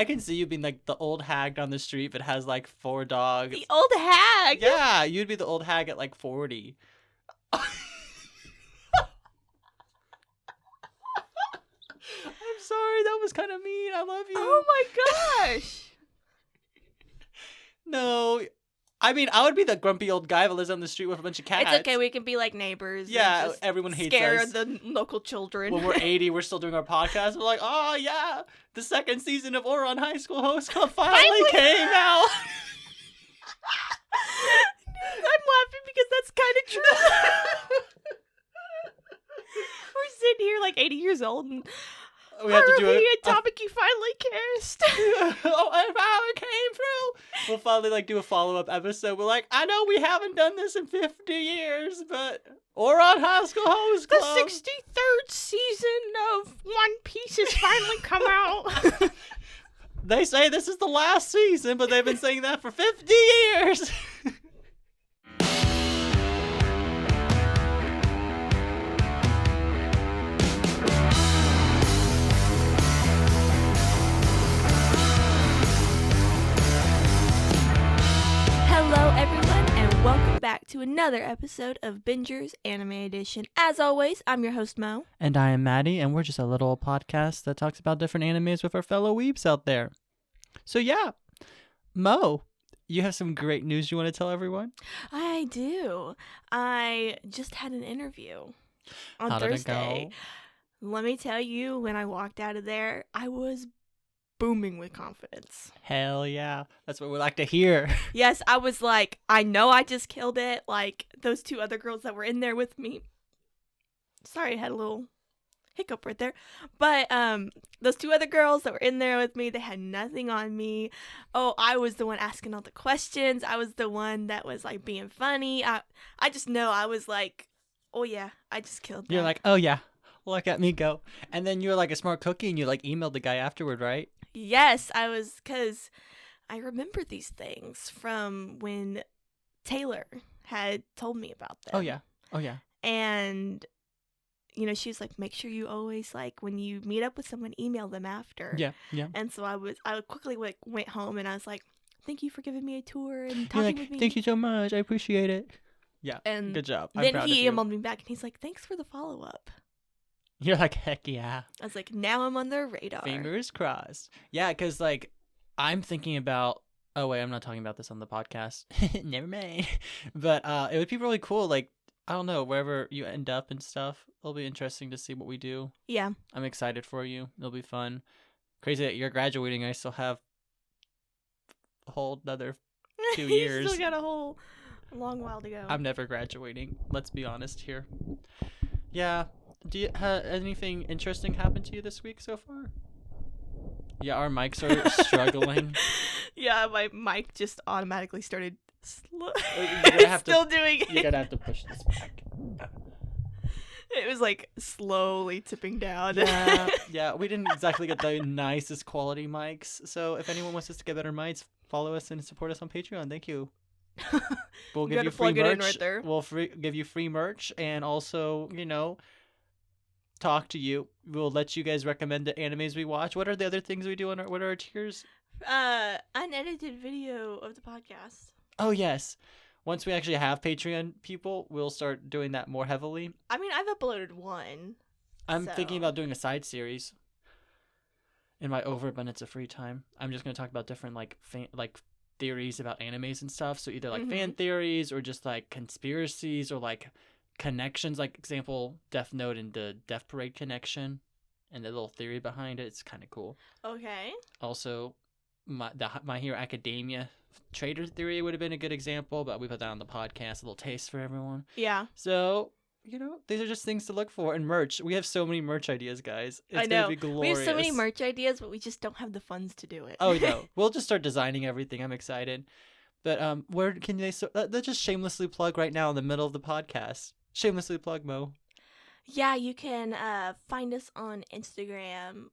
I can see you being like the old hag down the street that has like 4 dogs. The old hag. Yeah, you'd be the old hag at like 40. I'm sorry, that was kind of mean. I love you. Oh my gosh. No, I mean, I would be the grumpy old guy that lives on the street with a bunch of cats. It's okay. We can be like neighbors. Yeah, and just everyone hates scare us. the local children. When we're 80, we're still doing our podcast. We're like, oh yeah, the second season of Ouran High School Host Club finally came out. I'm laughing because that's kind of true. We're sitting here like 80 years old and We have to do a topic you finally cast. Oh, it finally came through. We'll finally like do a follow-up episode. We're like, I know we haven't done this in 50 years, but Ouran High School Host The Club. 63rd season of One Piece has finally come out. They say this is the last season, but they've been saying that for 50 years. Hello, everyone, and welcome back to another episode of Bingers Anime Edition. As always, I'm your host, Mo. And I am Matty, and we're just a little podcast that talks about different animes with our fellow weebs out there. So yeah, Mo, you have some great news you want to tell everyone? I do. I just had an interview on How did it Thursday. go? Let me tell you, when I walked out of there, I was booming with confidence. Hell yeah. That's what we like to hear. Yes, I was like, I know I just killed it. Like, those two other girls that were in there with me. Sorry, I had a little hiccup right there. But those two other girls that were in there with me, they had nothing on me. Oh, I was the one asking all the questions. I was the one that was like being funny. I just know I was like, oh yeah, I just killed that. You're like, oh yeah, look at me go. And then you were like a smart cookie and you like emailed the guy afterward, right? Yes, I was, because I remember these things from when Taylor had told me about them. Oh yeah. And, you know, she was like, make sure you always, like, when you meet up with someone, email them after. Yeah. And so I quickly like went home and I was like, thank you for giving me a tour and You're talking like, with me. thank you so much. I appreciate it. Yeah. And good job. I'm then proud he of you. emailed me back and he's like, thanks for the follow-up. You're like, heck yeah. I was like, now I'm on their radar. Fingers crossed. Yeah, because like I'm thinking about. Oh wait, I'm not talking about this on the podcast. Never mind. But it would be really cool. Like I don't know, wherever you end up and stuff, it'll be interesting to see what we do. Yeah. I'm excited for you. It'll be fun. Crazy that you're graduating. I still have a whole another 2 years. You still got a whole long while to go. I'm never graduating. Let's be honest here. Yeah. Do you anything interesting happened to you this week so far? Yeah, our mics are struggling. Yeah, my mic just automatically started You're gonna have to push this back. It was like slowly tipping down. Yeah, we didn't exactly get the nicest quality mics. So if anyone wants us to get better mics, follow us and support us on Patreon. Thank you. We'll give you free plug it in merch. right there. We'll give you free merch and also, talk to you. We'll let you guys recommend the animes we watch. What are the other things we do what are our tiers? Unedited video of the podcast. Oh yes. Once we actually have Patreon people, we'll start doing that more heavily. I mean, I've uploaded one. I'm thinking about doing a side series in my overabundance of free time. I'm just going to talk about different like theories about animes and stuff. So either like fan theories or just like conspiracies or like connections, like example Death Note and the Death Parade connection and the little theory behind it. It's kind of cool. Okay. Also, My Hero Academia trader theory would have been a good example, but we put that on the podcast, a little taste for everyone. Yeah. So, these are just things to look for. And merch. We have so many merch ideas, guys. It's I know. Gonna be glorious. We have so many merch ideas, but we just don't have the funds to do it. Oh, no. We'll just start designing everything. I'm excited. But where can they... let's just shamelessly plug right now in the middle of the podcast. Shamelessly plug, Mo. Yeah, you can find us on Instagram,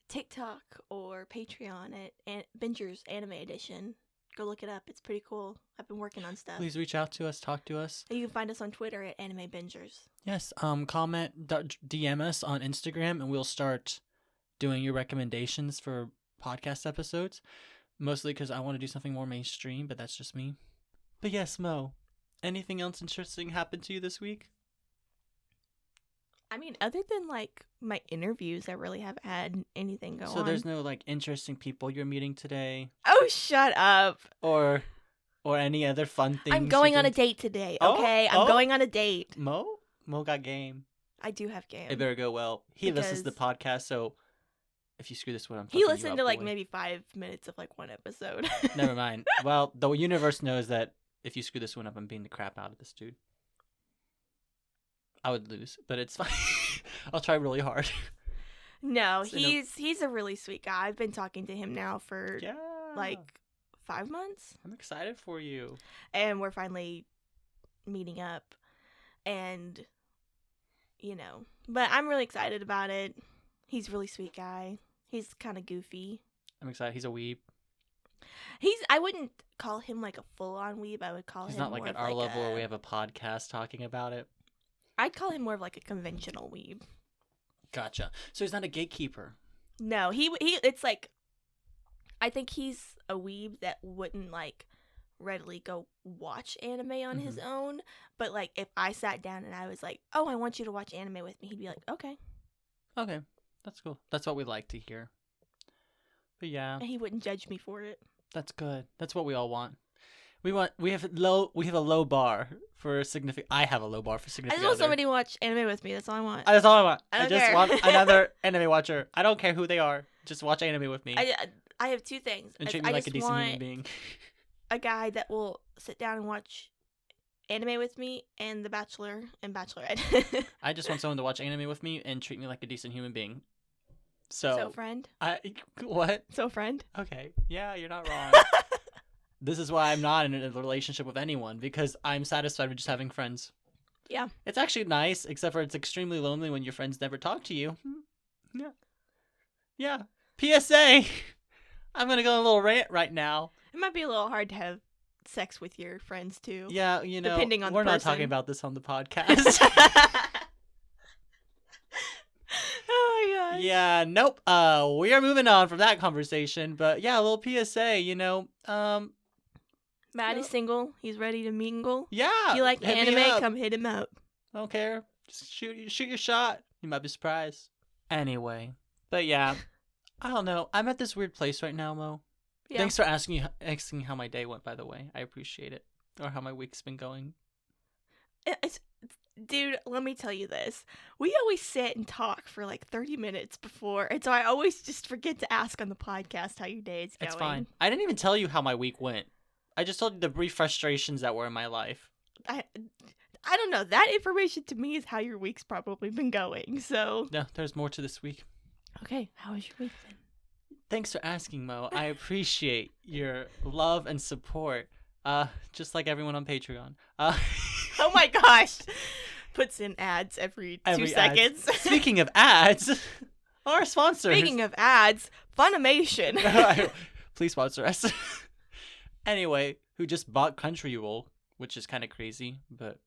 TikTok, or Patreon at Bingers Anime Edition. Go look it up. It's pretty cool. I've been working on stuff. Please reach out to us. Talk to us. You can find us on Twitter at Anime Bingers. Yes. Comment, DM us on Instagram, and we'll start doing your recommendations for podcast episodes, mostly because I want to do something more mainstream, but that's just me. But yes, Mo, anything else interesting happened to you this week? I mean, other than like my interviews, I really haven't had anything go on. So there's no like interesting people you're meeting today? Oh, shut up. Or any other fun things? I'm going on a date today, okay? I'm going on a date. Mo got game. I do have game. It better go well. He listens to the podcast, so if you screw this one, I'm fucking He listened you to up, like boy. maybe 5 minutes of like one episode. Never mind. Well, the universe knows that if you screw this one up, I'm beating the crap out of this dude. I would lose, but it's fine. I'll try really hard. No, So he's a really sweet guy. I've been talking to him now for Yeah. like 5 months, I'm excited for you. and we're finally meeting up, and but I'm really excited about it. He's a really sweet guy. He's kind of goofy. I'm excited. He's a weeb. I wouldn't call him like a full-on weeb. I would call He's him not like more at of our like level where we have a podcast talking about it. I'd call him more of like a conventional weeb. Gotcha. So he's not a gatekeeper. No, he it's like, I think he's a weeb that wouldn't like readily go watch anime on his own, but like if I sat down and I was like, "Oh, I want you to watch anime with me," he'd be like, "Okay." Okay, that's cool. That's what we like to hear. But yeah, And he wouldn't judge me for it. that's good. That's what we all want. We have a low bar for significant. I have a low bar for I significant. just want other. somebody to watch anime with me. That's all I want. That's all I want. I don't just care. want another anime watcher. I don't care who they are. Just watch anime with me I have two things. and treat me I like a just decent human want being. a guy that will sit down and watch anime with me, and The Bachelor and Bachelorette. I just want someone to watch anime with me and treat me like a decent human being. So friend. What? So friend. Okay. Yeah, you're not wrong. This is why I'm not in a relationship with anyone, because I'm satisfied with just having friends. Yeah. It's actually nice, except for it's extremely lonely when your friends never talk to you. Yeah. Yeah. PSA! I'm gonna go on a little rant right now. It might be a little hard to have sex with your friends too. Yeah, depending on the we're not person. talking about this on the podcast. Oh my gosh. Yeah, nope. We are moving on from that conversation, but yeah, a little PSA, Matt is single. He's ready to mingle. yeah. If you like hit me anime, up. come hit him up. I don't care. Just shoot your shot. You might be surprised. Anyway, but yeah, I don't know. I'm at this weird place right now, Mo. Yeah. Thanks for asking how my day went, by the way. I appreciate it. Or how my week's been going. Dude, let me tell you this. We always sit and talk for like 30 minutes before, and so I always just forget to ask on the podcast how your day is going. It's fine. I didn't even tell you how my week went. I just told you the brief frustrations that were in my life. I don't know. That information to me is how your week's probably been going. So No, there's more to this week. okay, how has your week been? Thanks for asking, Mo. I appreciate your love and support. Just like everyone on Patreon. Oh my gosh. Puts in ads every 2 Every seconds. Speaking of ads, our sponsors. Speaking of ads, Funimation. Please sponsor us. Anyway, who just bought Crunchyroll, which is kind of crazy, but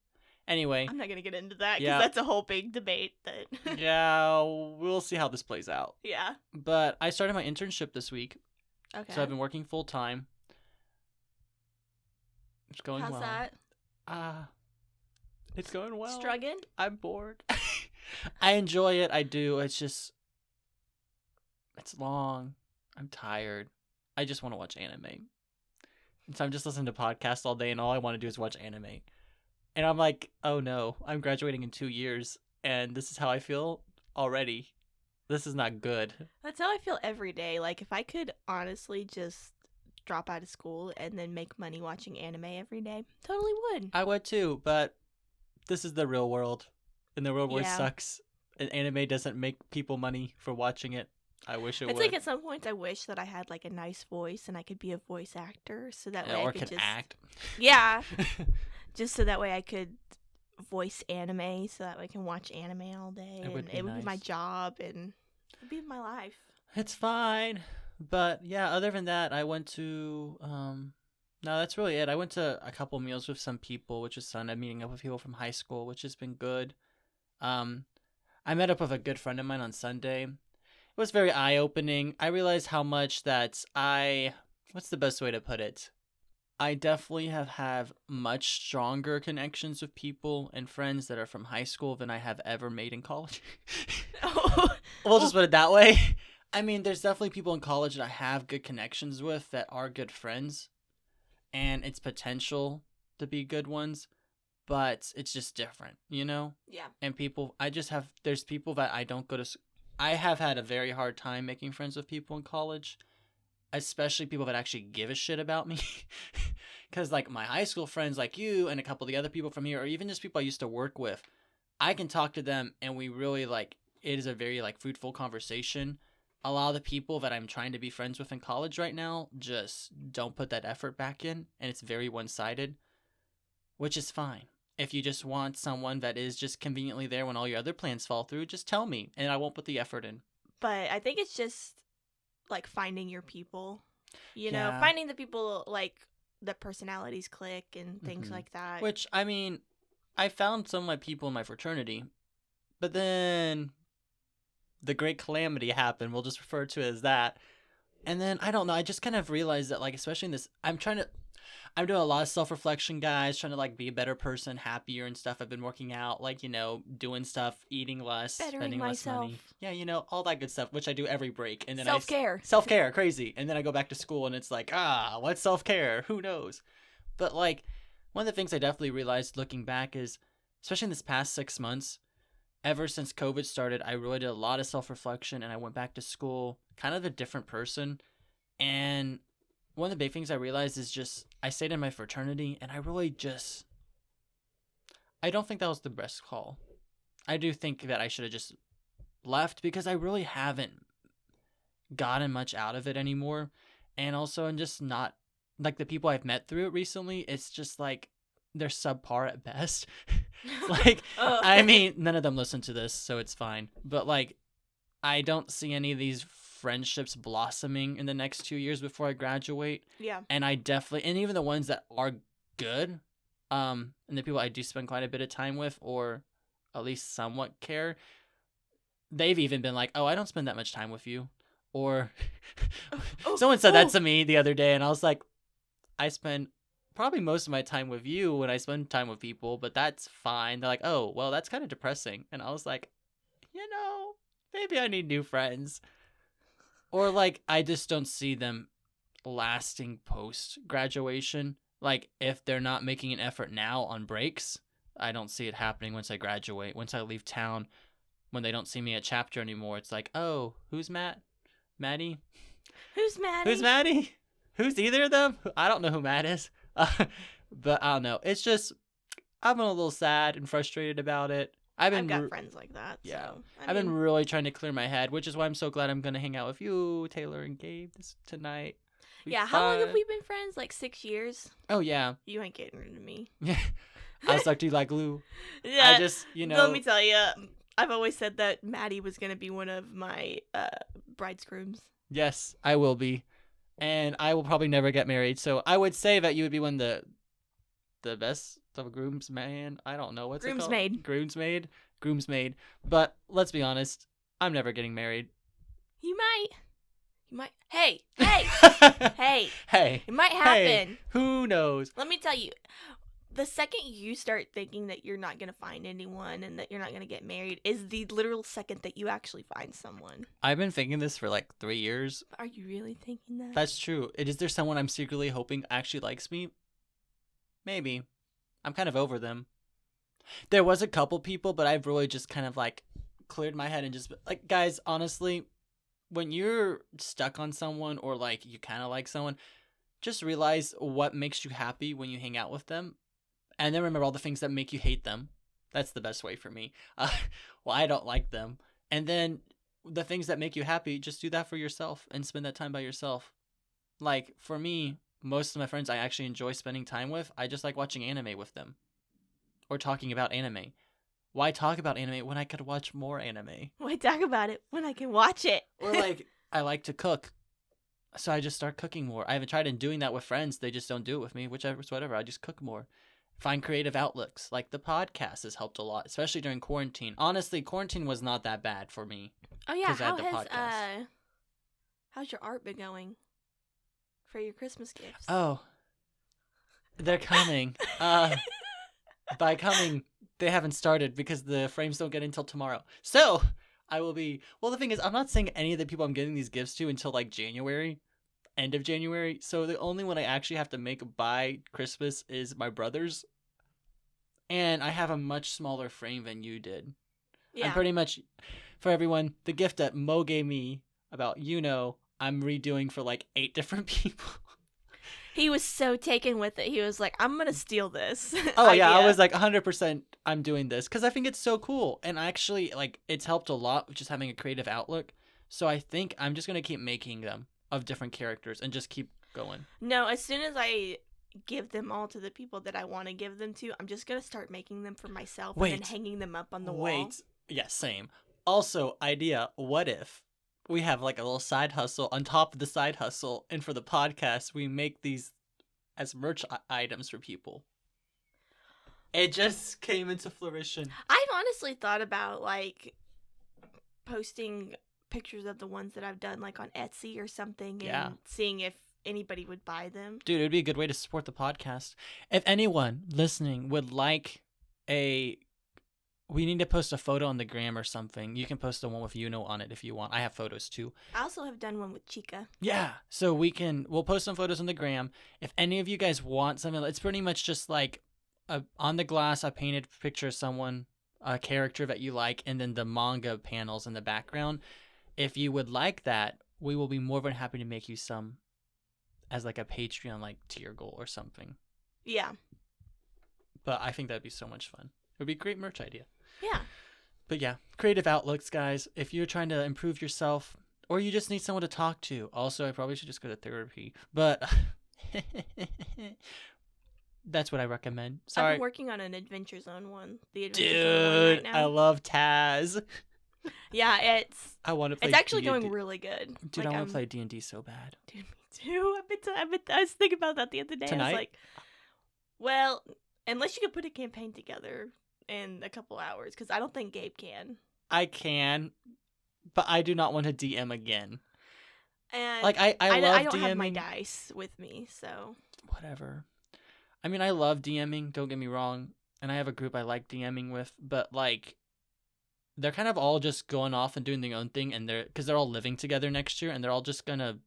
anyway. I'm not going to get into that because Yeah. that's a whole big debate. That Yeah, we'll see how this plays out. Yeah. But I started my internship this week, Okay. so I've been working full time. It's going How's well. that? It's going well. Struggling? I'm bored. I enjoy it. I do. It's just, it's long. I'm tired. I just want to watch anime. And so I'm just listening to podcasts all day, and all I want to do is watch anime. And I'm like, oh no, I'm graduating in 2 years, and this is how I feel already. This is not good. That's how I feel every day. Like, if I could honestly just drop out of school and then make money watching anime every day, totally would. I would too, but this is the real world. And the real world Yeah. sucks. And anime doesn't make people money for watching it. I wish it It's would. like at some points I wish that I had like a nice voice and I could be a voice actor, so that way or I could can just act. Yeah, just so that way I could voice anime, so that way I can watch anime all day, It would and be it would be my nice. job and it'd be my life. It's fine. But yeah, other than that, I went to no, that's really it. I went to a couple meals with some people, which is fun. I'm meeting up with people from high school, which has been good. I met up with a good friend of mine on Sunday, was very eye-opening. I realized how much that what's the best way to put it? I definitely have much stronger connections with people and friends that are from high school than I have ever made in college. We'll just put it that way. I mean, there's definitely people in college that I have good connections with that are good friends, and it's potential to be good ones, but it's just different, you know? Yeah. And there's people that I don't go to, I have had a very hard time making friends with people in college, especially people that actually give a shit about me. Because, like, my high school friends like you and a couple of the other people from here, or even just people I used to work with, I can talk to them and we really, like, it is a very, like, fruitful conversation. A lot of the people that I'm trying to be friends with in college right now just don't put that effort back in, and it's very one-sided, which is fine. If you just want someone that is just conveniently there when all your other plans fall through, just tell me, and I won't put the effort in. But I think it's just, like, finding your people. You know, Yeah. finding the people, like, the personalities click and things like that. Which, I mean, I found some of my people in my fraternity, but then the great calamity happened. We'll just refer to it as that. And then, I don't know, I just kind of realized that, like, especially in this, I'm doing a lot of self-reflection, guys, trying to, like, be a better person, happier and stuff. I've been working out, like, you know, doing stuff, eating less, spending less money. Yeah, you know, all that good stuff, which I do every break. And then self-care. Self-care, crazy. And then I go back to school and it's like, what's self-care? Who knows? But, like, one of the things I definitely realized looking back is, especially in this past 6 months, ever since COVID started, I really did a lot of self-reflection and I went back to school kind of a different person. And one of the big things I realized is just, I stayed in my fraternity, and I don't think that was the best call. I do think that I should have just left, because I really haven't gotten much out of it anymore. And also, I'm just not, like, the people I've met through it recently, it's just, like, they're subpar at best. Like, I mean, none of them listen to this, so it's fine. But, like, I don't see any of these friendships blossoming in the next 2 years before I graduate. Yeah. And and even the ones that are good, and the people I do spend quite a bit of time with, or at least somewhat care, they've even been like, I don't spend that much time with you. Or someone said that to me the other day, and I was like, I spend probably most of my time with you when I spend time with people, but that's fine. They're like, oh, well, that's kind of depressing. And I was like, you know, maybe I need new friends. Or, like, I just don't see them lasting post-graduation. Like, if they're not making an effort now on breaks, I don't see it happening once I graduate. Once I leave town, when they don't see me at chapter anymore, it's like, oh, who's Matt? Matty? Who's Matty? Who's Matty? Who's either of them? I don't know who Matt is. But I don't know. It's just, I've been a little sad and frustrated about it. I've got friends like that. Yeah. So, I've been really trying to clear my head, which is why I'm so glad I'm going to hang out with you, Taylor and Gabe, tonight. Yeah, how long have we been friends? Like 6 years? Oh, yeah. You ain't getting rid of me. Yeah. I stuck to you like glue. Yeah. I just, you know. Let me tell you, I've always said that Matty was going to be one of my bridegrooms. Yes, I will be. And I will probably never get married. So I would say that you would be one of the best of groomsman. I don't know what's it called. Groomsmaid. But let's be honest, I'm never getting married. You might. Hey. Hey. It might happen. Hey, who knows? Let me tell you, the second you start thinking that you're not going to find anyone and that you're not going to get married is the literal second that you actually find someone. I've been thinking this for like 3 years. Are you really thinking that? That's true. Is there someone I'm secretly hoping actually likes me? Maybe. I'm kind of over them. There was a couple people, but I've really just kind of like cleared my head and just like, guys, honestly, when you're stuck on someone or like you kind of like someone, just realize what makes you happy when you hang out with them. And then remember all the things that make you hate them. That's the best way for me. Well, I don't like them. And then the things that make you happy, just do that for yourself and spend that time by yourself. Like, for me, most of my friends I actually enjoy spending time with, I just like watching anime with them. Or talking about anime. Why talk about anime when I could watch more anime? Why talk about it when I can watch it? Or like, I like to cook. So I just start cooking more. I haven't tried in doing that with friends. They just don't do it with me, whatever. I just cook more. find creative outlooks. Like the podcast has helped a lot, especially during quarantine. Honestly, quarantine was not that bad for me. Oh yeah, 'cause I had the podcast. How's your art been going for your Christmas gifts? Oh, they're coming. By coming, they haven't started because the frames don't get until tomorrow. So I will be. Well, the thing is, I'm not saying any of the people I'm getting these gifts to until like January, end of January. So the only one I actually have to make by Christmas is my brother's, and I have a much smaller frame than you did. Yeah. I'm pretty much, for everyone, the gift that Mo gave me about I'm redoing for like 8 different people. He was so taken with it. He was like, I'm going to steal this. Oh, idea. yeah. I was like 100% I'm doing this because I think it's so cool. And actually, like, it's helped a lot with just having a creative outlook. So I think I'm just going to keep making them of different characters and just keep going. No, as soon as I give them all to the people that I want to give them to, I'm just going to start making them for myself and then hanging them up on the wall. Yeah, same. Also, idea, what if we have like a little side hustle on top of the side hustle, and for the podcast, we make these as merch items for people? It just came into fruition. I've honestly thought about like posting pictures of the ones that I've done like on Etsy or something and seeing if anybody would buy them. Dude, it would be a good way to support the podcast. If anyone listening would like we need to post a photo on the gram or something. You can post the one with on it if you want. I have photos too. I also have done one with Chica. Yeah. So we'll post some photos on the gram. If any of you guys want something, it's pretty much just like on the glass, a painted picture of someone, a character that you like, and then the manga panels in the background. If you would like that, we will be more than happy to make you some as like a Patreon like tier goal or something. Yeah. But I think that'd be so much fun. It would be a great merch idea. Yeah. But yeah, creative outlooks, guys. If you're trying to improve yourself or you just need someone to talk to. Also, I probably should just go to therapy. But that's what I recommend. Sorry. I've been working on an Adventure Zone one. The Adventure Dude, Zone one right now. I love Taz. Yeah, I want to play. It's actually D&D. going really good. Dude, like, I want to play D&D so bad. Dude, me too. I was thinking about that the other day. Tonight? I was like, well, unless you could put a campaign together in a couple hours, because I don't think Gabe can. I can, but I do not want to DM again. And like I love I don't DMing. have my dice with me, so whatever. I mean, I love DMing. Don't get me wrong, and I have a group I like DMing with, but like, they're kind of all just going off and doing their own thing, and because they're all living together next year, and they're all just gonna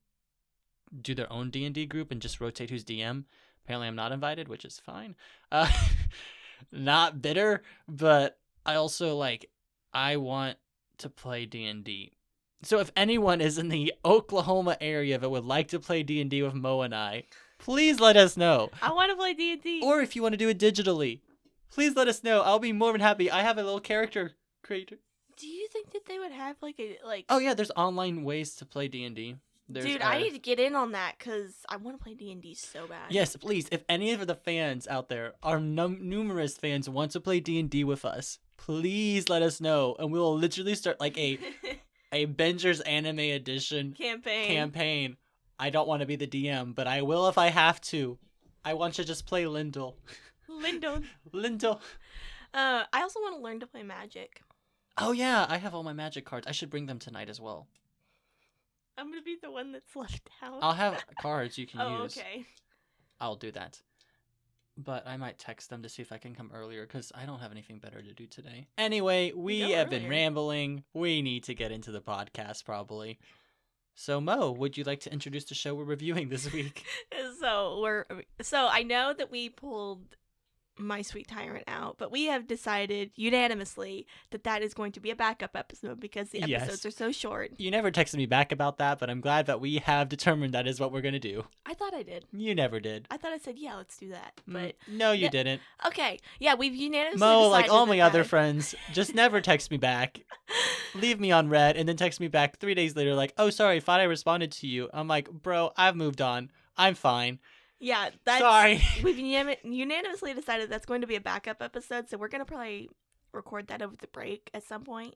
do their own D&D group and just rotate who's DM. Apparently, I'm not invited, which is fine. Not bitter, but I also I want to play D&D. So if anyone is in the Oklahoma area that would like to play D&D with Mo and I, please let us know. I want to play D&D. Or if you want to do it digitally, please let us know. I'll be more than happy. I have a little character creator. Do you think that they would have Oh yeah, there's online ways to play D&D. Dude, I need to get in on that because I want to play D&D so bad. Yes, please. If any of the fans out there, our numerous fans, want to play D&D with us, please let us know, and we will literally start like a Avengers Anime Edition campaign. I don't want to be the DM, but I will if I have to. I want to just play Lindell. Lindell. I also want to learn to play Magic. Oh yeah, I have all my Magic cards. I should bring them tonight as well. I'm going to be the one that's left out. I'll have cards you can use. Oh, okay. I'll do that. But I might text them to see if I can come earlier, because I don't have anything better to do today. Anyway, we have been rambling. We need to get into the podcast, probably. So, Mo, would you like to introduce the show we're reviewing this week? So I know that we pulled My Sweet Tyrant out, but we have decided unanimously that is going to be a backup episode because the episodes are so short. You never texted me back about that, but I'm glad that we have determined that is what we're going to do. I thought I did. You never did. I thought I said, yeah, let's do that. But no, you didn't. Okay. Yeah, we've unanimously Mo, decided like all my other friends, just never text me back. Leave me on red and then text me back 3 days later like, oh, sorry, thought I responded to you. I'm like, bro, I've moved on. I'm fine. Yeah, sorry. We've unanimously decided that's going to be a backup episode, so we're going to probably record that over the break at some point.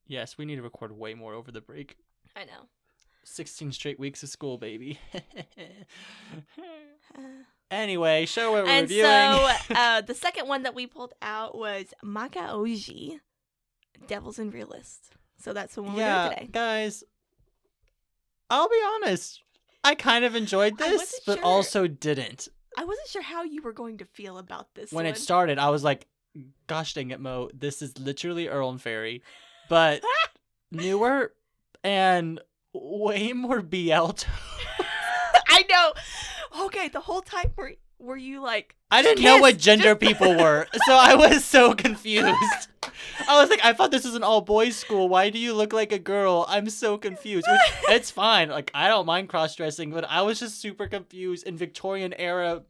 Yes, we need to record way more over the break. I know. 16 straight weeks of school, baby. Anyway, show we're reviewing. So, the second one that we pulled out was Manga Oji, Devils and Realists. So that's the one we're doing today. Guys, I'll be honest. I kind of enjoyed this, but also didn't. I wasn't sure how you were going to feel about this When it started, I was like, gosh dang it, Mo, this is literally Earl and Fairy, but newer and way more BL. I know. Okay, the whole time were you like... I didn't know what gender people were, so I was so confused. I was like, I thought this was an all-boys school. Why do you look like a girl? I'm so confused. Which, it's fine. Like, I don't mind cross-dressing, but I was just super confused. In Victorian era,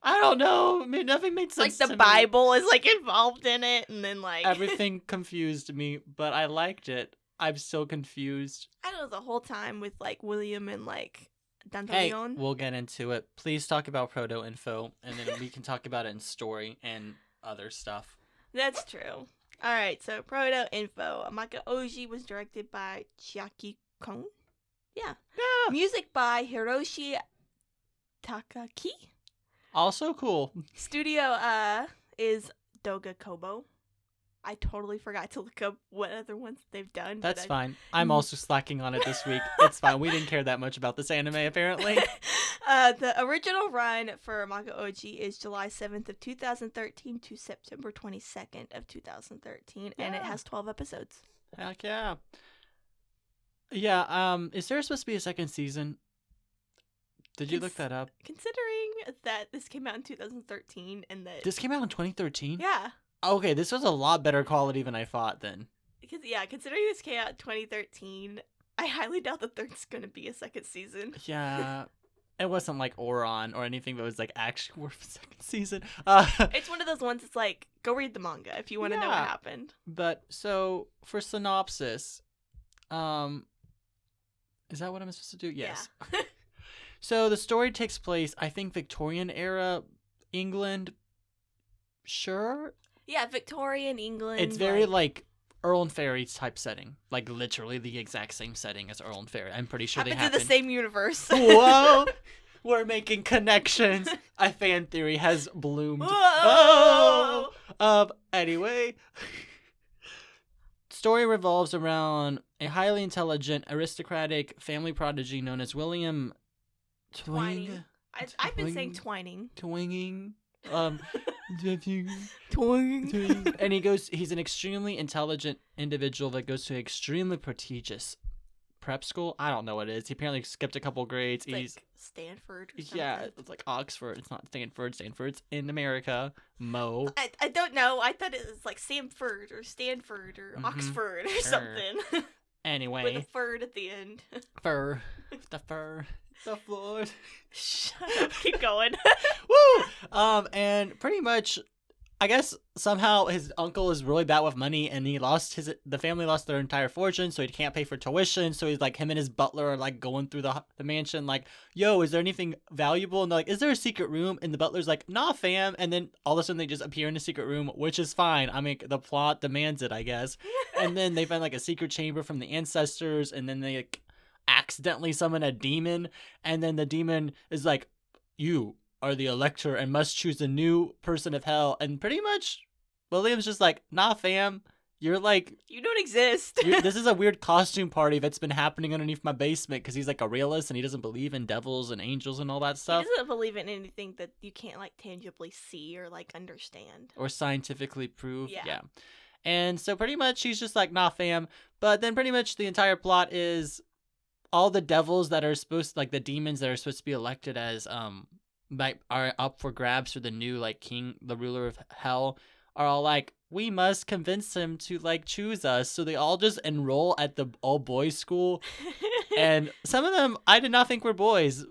I don't know. Nothing made sense like, the Bible is, like, involved in it, and then, like... Everything confused me, but I liked it. I'm still confused. I don't know, the whole time with, like, William and, like... Hey, we'll get into it. Please talk about proto info, and then we can talk about it in story and other stuff. That's true. All right, so proto info. Manga Oji was directed by Chiaki Kon. Yeah. Music by Hiroshi Takaki. Also cool. Studio is Doga Kobo. I totally forgot to look up what other ones they've done. That's fine. I'm also slacking on it this week. It's fine. We didn't care that much about this anime, apparently. The original run for Manga Oji is July 7th of 2013 to September 22nd of 2013, and it has 12 episodes. Heck yeah. Yeah, is there supposed to be a second season? Did you look that up? Considering that this came out in 2013 and that... This came out in 2013? Yeah. Okay, this was a lot better quality than I thought then. Because, yeah, considering this came out in 2013, I highly doubt that there's going to be a second season. Yeah. It wasn't like Oron or anything that was like actually worth a second season. It's one of those ones that's like, go read the manga if you want to know what happened. But, so, for synopsis, is that what I'm supposed to do? Yes. Yeah. So, the story takes place, I think, Victorian era England. Sure? Yeah, Victorian England. It's very like Earl and Fairy type setting, like literally the exact same setting as Earl and Fairy. I'm pretty sure happens in the same universe. Whoa, we're making connections. A fan theory has bloomed. Whoa! Oh, anyway, story revolves around a highly intelligent, aristocratic family prodigy known as William Twining. I've been saying Twining. Twinging. Twing. And he's an extremely intelligent individual that goes to an extremely prestigious prep school. I don't know what it is. He apparently skipped a couple grades. It's like Stanford or something. Yeah, it's like Oxford. It's not Stanford. Stanford's in America. Mo. I don't know. I thought it was like Samford or Stanford or Oxford or something. Anyway. With a furred at the end. Fur. The fur. The floor. Shut up. Keep going. Woo! And pretty much, I guess somehow his uncle is really bad with money, and the family lost their entire fortune, so he can't pay for tuition. So he's like, him and his butler are like going through the mansion, like, yo, is there anything valuable? And they're like, is there a secret room? And the butler's like, nah, fam. And then all of a sudden they just appear in a secret room, which is fine. I mean, the plot demands it, I guess. And then they find like a secret chamber from the ancestors, and then they like accidentally summon a demon, and then the demon is like, you are the elector and must choose a new person of hell. And pretty much William's just like, nah, fam, you're like, you don't exist. This is a weird costume party that's been happening underneath my basement, because he's like a realist and he doesn't believe in devils and angels and all that stuff. He doesn't believe in anything that you can't like tangibly see or like understand or scientifically prove. Yeah. And so pretty much he's just like, nah, fam. But then pretty much the entire plot is all the devils that are supposed to, like the demons that are supposed to be elected as like are up for grabs for the new like king, the ruler of hell, are all like, we must convince him to like choose us. So they all just enroll at the all boys school. And some of them I did not think were boys,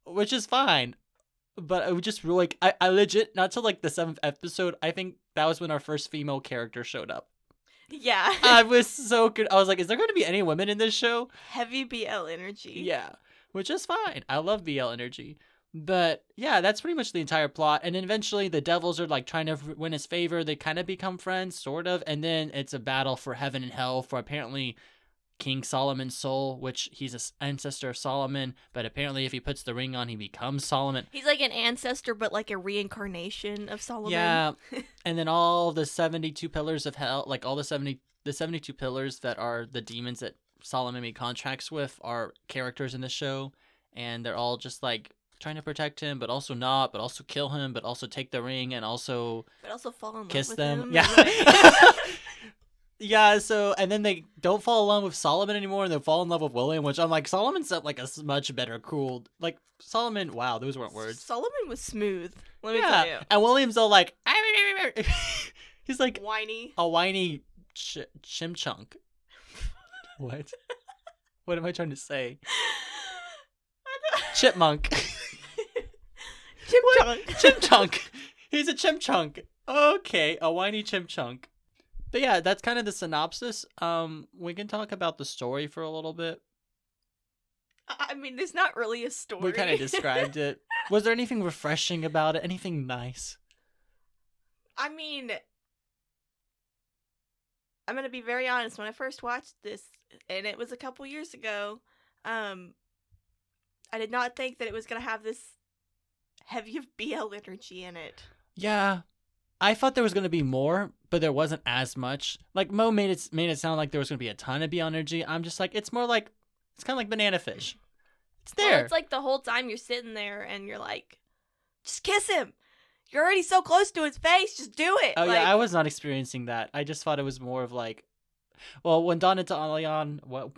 which is fine. But I would just really like, I legit, not till like the 7th episode, I think that was when our first female character showed up. Yeah. I was so good. I was like, is there going to be any women in this show? Heavy BL energy. Yeah, which is fine. I love BL energy. But yeah, that's pretty much the entire plot. And then eventually the devils are like trying to win his favor. They kind of become friends, sort of. And then it's a battle for heaven and hell for apparently King Solomon's soul, which he's an ancestor of Solomon, but apparently if he puts the ring on, he becomes Solomon. He's like an ancestor, but like a reincarnation of Solomon. Yeah, and then all the 72 pillars of hell, like all the 72 pillars that are the demons that Solomon made contracts with are characters in the show, and they're all just like trying to protect him, but also not, but also kill him, but also take the ring, and also fall in love kiss with them. him. Yeah. Like... Yeah, so, and then they don't fall in love with Solomon anymore, and they fall in love with William, which I'm like, Solomon's like a much better, cool, like, Solomon, wow, those weren't words. Solomon was smooth, let me tell you. And William's all like, he's like, whiny. A whiny chimchunk. What? What am I trying to say? Chipmunk. Chimchunk. Chimchunk. He's a chimchunk. Okay, a whiny chimchunk. But yeah, that's kind of the synopsis. We can talk about the story for a little bit. I mean, there's not really a story. We kind of described it. Was there anything refreshing about it? Anything nice? I mean, I'm going to be very honest. When I first watched this, and it was a couple years ago, I did not think that it was going to have this heavy of BL energy in it. Yeah. I thought there was going to be more, but there wasn't as much. Like, Mo made it sound like there was going to be a ton of BL energy. I'm just like, it's more like, it's kind of like banana fish. It's there. Well, it's like the whole time you're sitting there and you're like, just kiss him. You're already so close to his face. Just do it. Oh, like, yeah, I was not experiencing that. I just thought it was more of like, well, when Donataleon, what?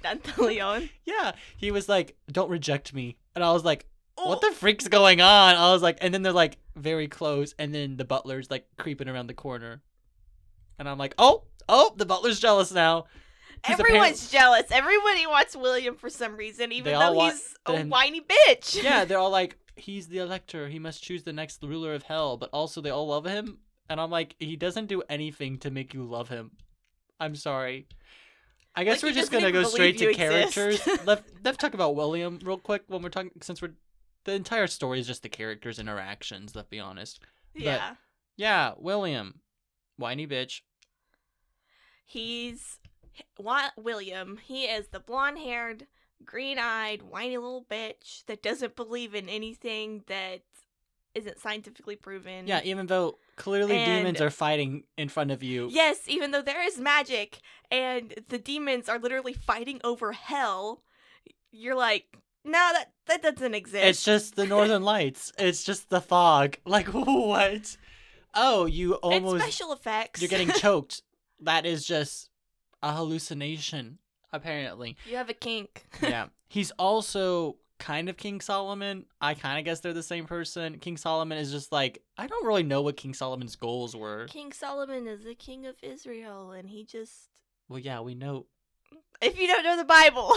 Donataleon? Yeah, he was like, don't reject me. And I was like, what the freak's going on? I was like, and then they're like very close, and then the butler's like creeping around the corner. And I'm like, oh, the butler's jealous now. Everyone's jealous. Everybody wants William for some reason, even though he's a whiny bitch. Yeah, they're all like, he's the elector. He must choose the next ruler of hell. But also they all love him. And I'm like, he doesn't do anything to make you love him. I'm sorry. I guess we're just going to go straight to characters. Let's talk about William real quick when we're talking, since the entire story is just the characters' interactions, let's be honest. Yeah. But, yeah, William. Whiny bitch. William. He is the blonde-haired, green-eyed, whiny little bitch that doesn't believe in anything that isn't scientifically proven. Yeah, even though clearly demons are fighting in front of you. Yes, even though there is magic and the demons are literally fighting over hell, you're like, no, that doesn't exist. It's just the Northern Lights. It's just the fog. Like, what? Oh, you almost... It's special effects. You're getting choked. That is just a hallucination, apparently. You have a kink. Yeah. He's also kind of King Solomon. I kind of guess they're the same person. King Solomon is just like... I don't really know what King Solomon's goals were. King Solomon is the king of Israel, and he just... Well, yeah, we know. If you don't know the Bible...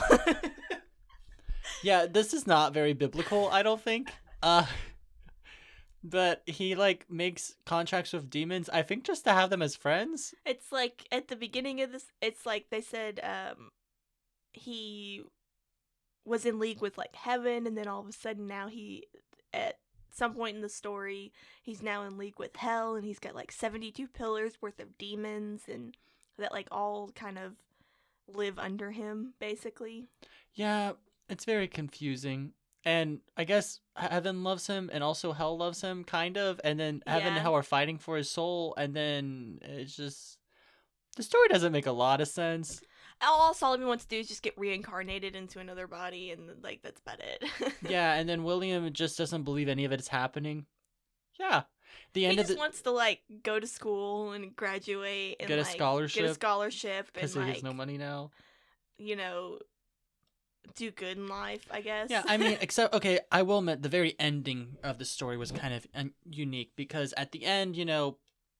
Yeah, this is not very biblical, I don't think. But he, like, makes contracts with demons, I think just to have them as friends. It's like, at the beginning of this, it's like they said, he was in league with, like, heaven, and then all of a sudden now at some point in the story, he's now in league with hell, and he's got, like, 72 pillars worth of demons, and that, like, all kind of live under him, basically. Yeah, it's very confusing. And I guess heaven loves him and also hell loves him, kind of. And then heaven and hell are fighting for his soul. And then it's just... The story doesn't make a lot of sense. All Solomon wants to do is just get reincarnated into another body. And, like, that's about it. Yeah, and then William just doesn't believe any of it is happening. Yeah. He just wants to, like, go to school and graduate. And get a scholarship. Because he has no money now. You know... do good in life, I guess. Yeah, I mean, except, okay, I will admit the very ending of the story was kind of unique because at the end, you know,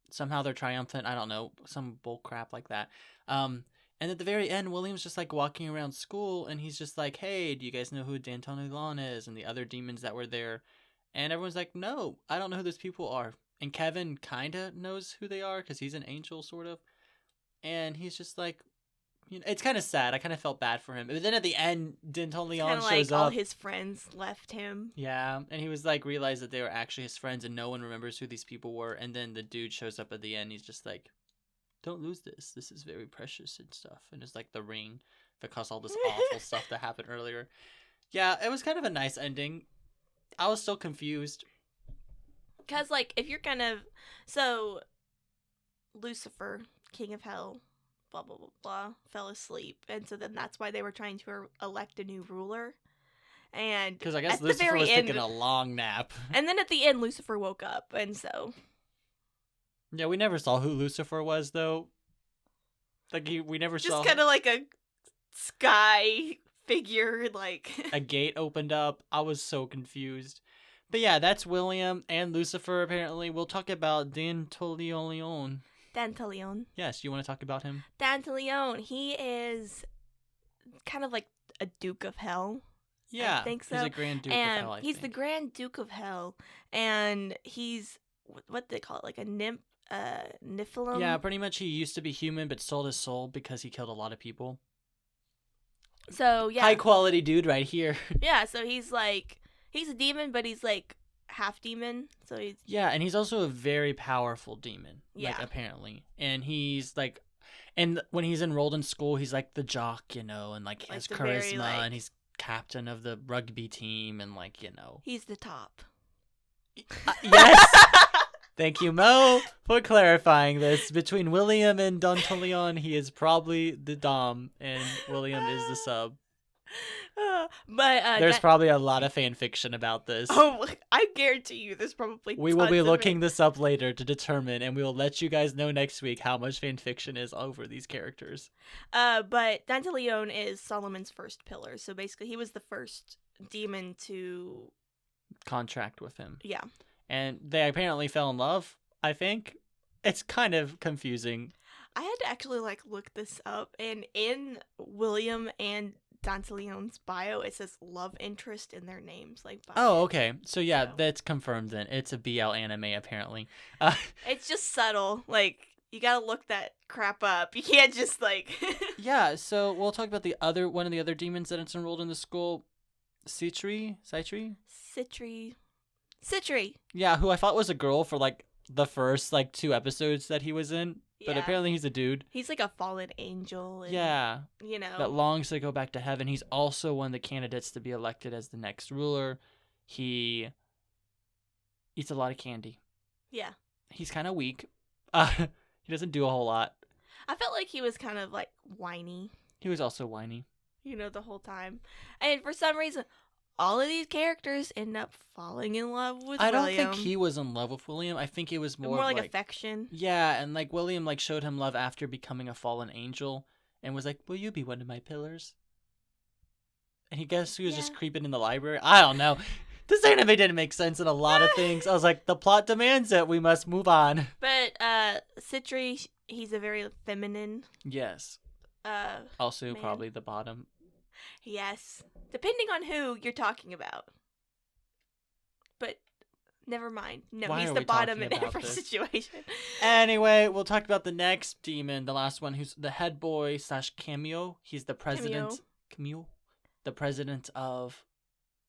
somehow they're triumphant. I don't know, some bull crap like that. And at the very end, William's just like walking around school and he's just like, hey, do you guys know who Dantonelon is? And the other demons that were there. And everyone's like, no, I don't know who those people are. And Kevin kind of knows who they are because he's an angel, sort of. And he's just like, you know, it's kind of sad. I kind of felt bad for him. But then at the end, Dantonelon shows up. All his friends left him. Yeah, and he was like, realized that they were actually his friends and no one remembers who these people were. And then the dude shows up at the end. He's just like, don't lose this. This is very precious and stuff. And it's like the ring that caused all this awful stuff that happened earlier. Yeah, it was kind of a nice ending. I was still confused. Because, like, if you're kind of... So, Lucifer, king of hell, blah, blah, blah, blah, fell asleep. And so then that's why they were trying to elect a new ruler. And because I guess Lucifer was taking a long nap. And then at the end, Lucifer woke up. And so... Yeah, we never saw who Lucifer was, though. Like, we never saw... Just kind of like a sky figure, like... A gate opened up. I was so confused. But yeah, that's William and Lucifer, apparently. We'll talk about Dantaleon. Dantaleon. Yes, you want to talk about him? Dantaleon. He is kind of like a Duke of Hell. Yeah, I think so. He's a Grand Duke of Hell, He's the Grand Duke of Hell. And he's, what do they call it, like a Nephilim? Yeah, pretty much he used to be human, but sold his soul because he killed a lot of people. So, yeah. High quality dude right here. Yeah, so he's like... He's a demon, but he's like half demon. So he's and he's also a very powerful demon. Yeah. Like, apparently. And he's like, and when he's enrolled in school, he's like the jock, you know, and like has charisma, and he's captain of the rugby team, and like, you know, he's the top. Yes. Thank you, Mo, for clarifying this. Between William and Dantaleon, he is probably the dom, and William is the sub. But there's probably a lot of fan fiction about this. Oh, I guarantee you there's probably we will be looking this up later to determine, and we will let you guys know next week how much fan fiction is over these characters. But Dantaleon is Solomon's first pillar, so basically he was the first demon to contract with him. Yeah. And they apparently fell in love, I think. It's kind of confusing. I had to actually like look this up, and in William and Dantaleon's bio, it says love interest in their names. Like, oh, okay. So yeah, that's confirmed then. It's a BL anime, apparently. It's just subtle. Like, you gotta look that crap up. You can't just like... Yeah, so we'll talk about one of the other demons that is enrolled in the school. Citri? Yeah, who I thought was a girl for like the first like 2 episodes that he was in. But apparently he's a dude. He's like a fallen angel. And, you know. That longs to go back to heaven. He's also one of the candidates to be elected as the next ruler. He eats a lot of candy. Yeah. He's kind of weak. He doesn't do a whole lot. I felt like he was kind of like whiny. He was also whiny. You know, the whole time. And for some reason, all of these characters end up falling in love with William. I don't think he was in love with William. I think it was more like affection. Yeah, and like William like showed him love after becoming a fallen angel and was like, "Will you be one of my pillars?" And he was just creeping in the library. I don't know. This anime didn't make sense in a lot of things. I was like, the plot demands it. We must move on. But Citri, he's a very feminine. Yes. Also man. Probably the bottom. Yes. Depending on who you're talking about. But never mind. No, Why he's the bottom in every situation. Anyway, we'll talk about the next demon, the last one, who's the head boy / cameo. He's the president. Cameo? The president of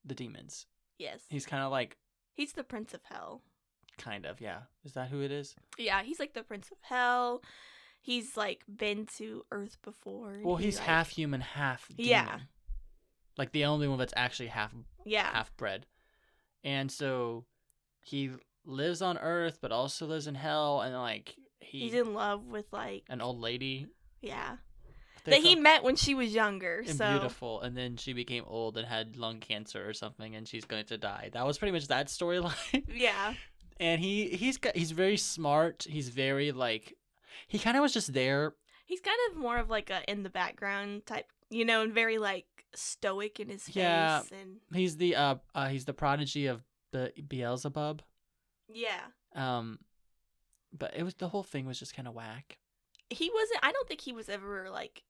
the demons. Yes. He's kind of like... He's the Prince of Hell. Kind of, yeah. Is that who it is? Yeah, he's like the Prince of Hell. He's like been to Earth before. Well, he's like... half human, half demon. Yeah. Like the only one that's actually half bred. And so he lives on Earth, but also lives in Hell, and like he's in love with like an old lady. Yeah. That he met when she was younger. And beautiful, and then she became old and had lung cancer or something, and she's going to die. That was pretty much that storyline. Yeah. And he's very smart. He's very like he kind of was just there. He's kind of more of like a in the background type, you know, and very like stoic in his face. Yeah. And he's the prodigy of the Beelzebub. Yeah. But the whole thing was just kind of whack. I don't think he was ever like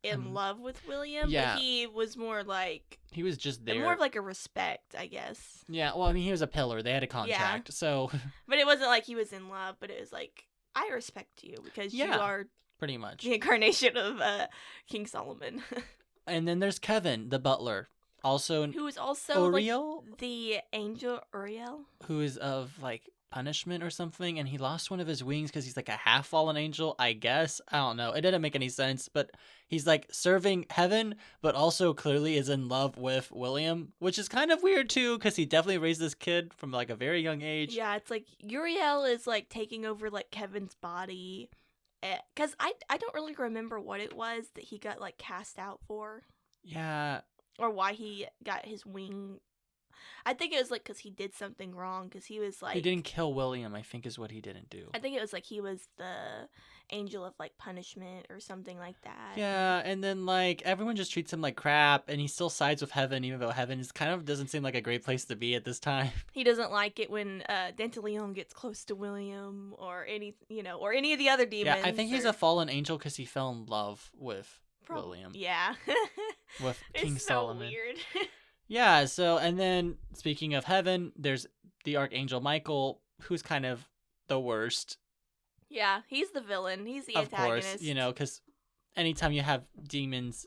in love with William. Yeah. But he was more like he was just there. More of like a respect, I guess. Yeah. Well, I mean, he was a pillar. They had a contract, so. But it wasn't like he was in love. But it was like, I respect you because you are pretty much the incarnation of King Solomon. And then there's Kevin, the butler, who is also Uriel, like, the angel Uriel, who is of like punishment or something, and he lost one of his wings because he's like a half fallen angel, I guess. I don't know. It didn't make any sense, but he's like serving heaven, but also clearly is in love with William, which is kind of weird too, because he definitely raised this kid from like a very young age. Yeah, it's like Uriel is like taking over like Kevin's body. Because I don't really remember what it was that he got like cast out for. Yeah. Or why he got his wing. I think it was like because he did something wrong, because he was like... He didn't kill William, I think is what he didn't do. I think it was like he was the angel of like punishment or something like that. Yeah, and then like everyone just treats him like crap, and he still sides with heaven, even though heaven is kind of doesn't seem like a great place to be at this time. He doesn't like it when Danteleon gets close to William or any of the other demons. Yeah, I think he's a fallen angel because he fell in love with William. Yeah. With King it's Solomon. So weird. Yeah, so, and then, speaking of heaven, there's the Archangel Michael, who's kind of the worst. Yeah, he's the villain. He's the of antagonist. Course, you know, because anytime you have demons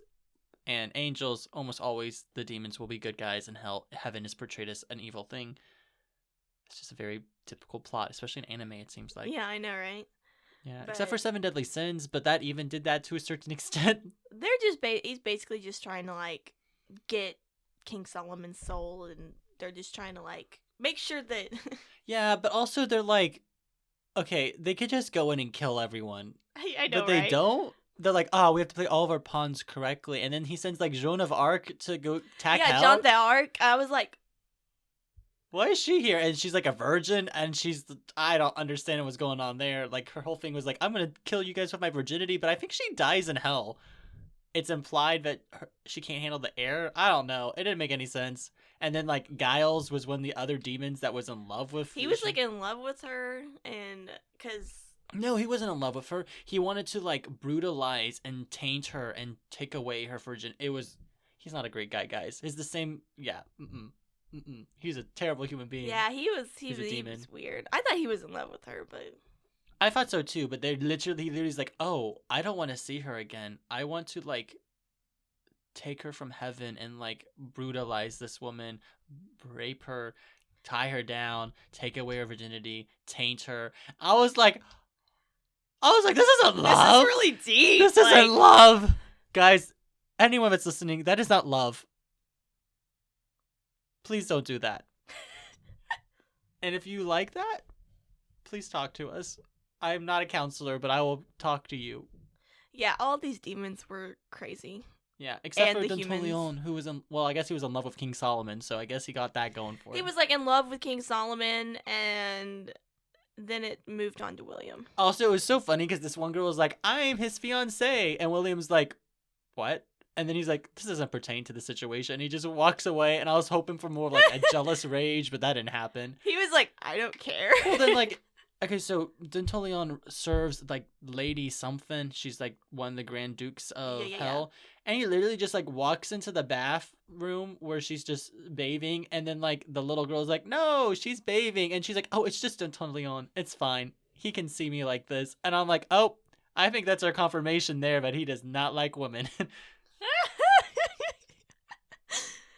and angels, almost always the demons will be good guys, and heaven is portrayed as an evil thing. It's just a very typical plot, especially in anime, it seems like. Yeah, I know, right? Yeah, except for Seven Deadly Sins, but that even did that to a certain extent. They're just, he's basically just trying to, like, get King Solomon's soul, and they're just trying to like make sure that yeah, but also they're like, okay, they could just go in and kill everyone. I know, but they right? don't. They're like, oh, we have to play all of our pawns correctly, and then he sends like Joan of Arc to go attack hell. Joan d'Arc. I was like, why is she here? And she's like a virgin, and I don't understand what's going on there. Like her whole thing was like, I'm gonna kill you guys with my virginity, but I think she dies in hell. It's implied that she can't handle the air. I don't know. It didn't make any sense. And then, like, Giles was one of the other demons that was in love with... He was, like, in love with her, and... Because... No, he wasn't in love with her. He wanted to, like, brutalize and taint her and take away her virgin. It was... He's not a great guy, guys. He's the same... Yeah. He's a terrible human being. Yeah, he was a demon. Was weird. I thought he was in love with her, but... I thought so too, but he literally is like, oh, I don't want to see her again. I want to like take her from heaven and like brutalize this woman, rape her, tie her down, take away her virginity, taint her. I was like, this isn't love. This is really deep. This isn't love. Guys, anyone that's listening, that is not love. Please don't do that. And if you like that, please talk to us. I am not a counselor, but I will talk to you. Yeah, all these demons were crazy. Yeah, except for Danteleon, who was I guess he was in love with King Solomon, so I guess he got that going for him. He was, like, in love with King Solomon, and then it moved on to William. Also, it was so funny, because this one girl was like, I'm his fiancée, and William's like, what? And then he's like, this doesn't pertain to the situation. He just walks away, and I was hoping for more, like, a jealous rage, but that didn't happen. He was like, I don't care. Well, then, like... Okay, so Danteleon serves, like, Lady something. She's, like, one of the Grand Dukes of Hell. And he literally just, like, walks into the bathroom where she's just bathing. And then, like, the little girl's like, no, she's bathing. And she's like, oh, it's just Danteleon. It's fine. He can see me like this. And I'm like, oh, I think that's our confirmation there, but he does not like women.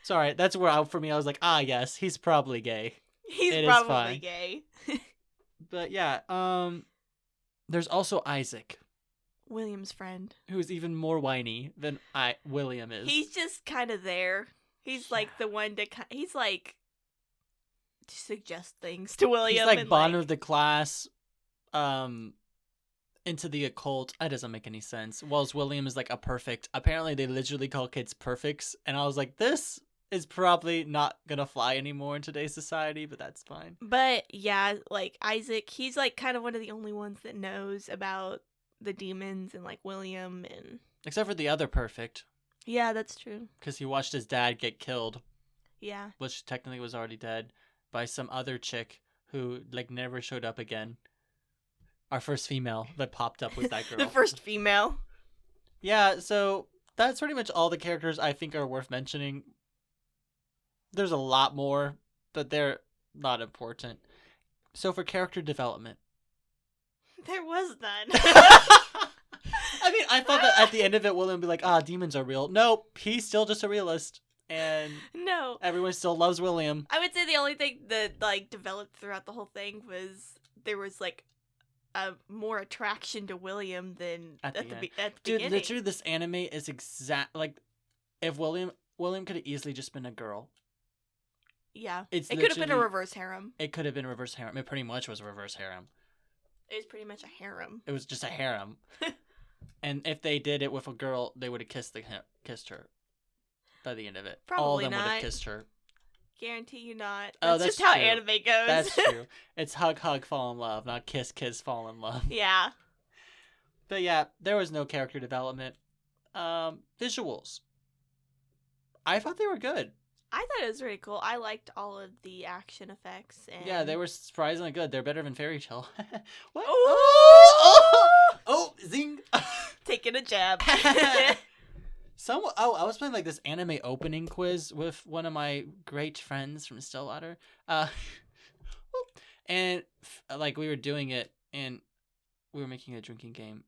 Sorry, that's where, for me, I was like, yes, he's probably gay. He's probably gay. But yeah, there's also Isaac, William's friend, who's even more whiny than William is. He's just kind of there. He's like the one to suggest things to William. He's like bottom of the class, into the occult. That doesn't make any sense. Whilst William is like a perfect. Apparently, they literally call kids perfects, and I was like, this is probably not gonna fly anymore in today's society, but that's fine. But yeah, like Isaac, he's like kind of one of the only ones that knows about the demons, and like William, and except for the other perfect. Yeah, that's true. Because he watched his dad get killed. Yeah. Which technically was already dead by some other chick who like never showed up again. Our first female that popped up was that girl. The first female. Yeah, so that's pretty much all the characters I think are worth mentioning. There's a lot more, but they're not important. So for character development. There was none. I mean, I thought that at the end of it, William would be like, demons are real. Nope, he's still just a realist. and No. everyone still loves William. I would say the only thing that like developed throughout the whole thing was there was like a more attraction to William than at the Dude, beginning. literally, this anime is exact like if William could have easily just been a girl. Yeah, It's it could have been a literally- reverse harem. It could have been a reverse harem. It pretty much was a reverse harem. It was pretty much a harem. It was just a harem. And if they did it with a girl, they would have kissed her by the end of it. All of Probably them would not. have kissed her. Guarantee you not. Oh, That's that's just how true. anime goes. That's true. It's hug, hug, fall in love, not kiss, kiss, fall in love. Yeah. But yeah, there was no character development. Visuals. I thought they were good. I thought it was really cool. I liked all of the action effects. And... Yeah, they were surprisingly good. They're better than Fairy Tale. What? Oh, zing! Taking a jab. I was playing like this anime opening quiz with one of my great friends from Stillwater. And like we were doing it, and we were making a drinking game,